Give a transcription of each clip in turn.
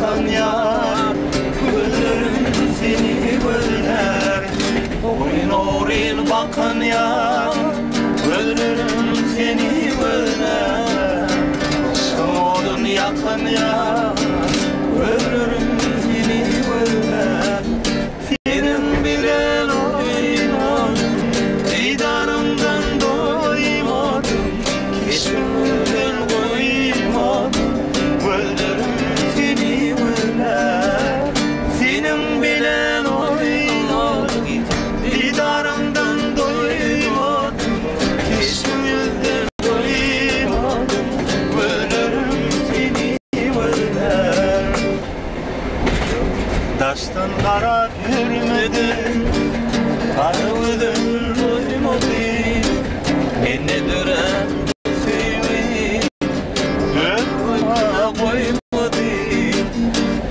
bakan yar, gözlerim seni gözler. Orin bakan yar, gözlerim seni gözler. Soğudun yakın yar, gözlerim seni gözler. Senin bilen oynadım, didarımdan doymadım, keşfimden koymadım, gözlerim seni gözler. Senin bilen oynadım, didarımdan doymadım, keşfimden koymadım, gözlerim seni gözler. Taştan kara görmedim, karıvıdım doymadım, enne dören sevim, gönlüme koymadım.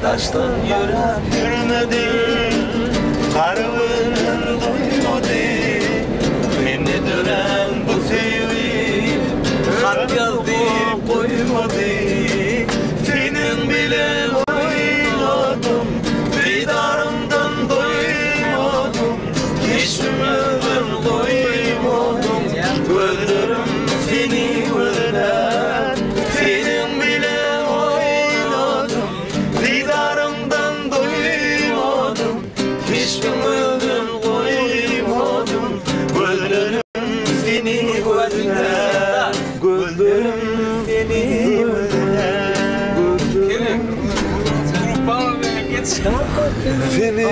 Taştan yürek görmedim, karıvıdım doymadım, enne dören bu sevim, kalp yazdı koymadı. Senin bile oynadım, didarımdan doymadım, keşfimden doymadım, gözlerim seni gözler. Senin bile oynadım, didarımdan doymadım, keşfimden doymadım, gözlerim seni gözler. Gözlerim seni gözler. Seni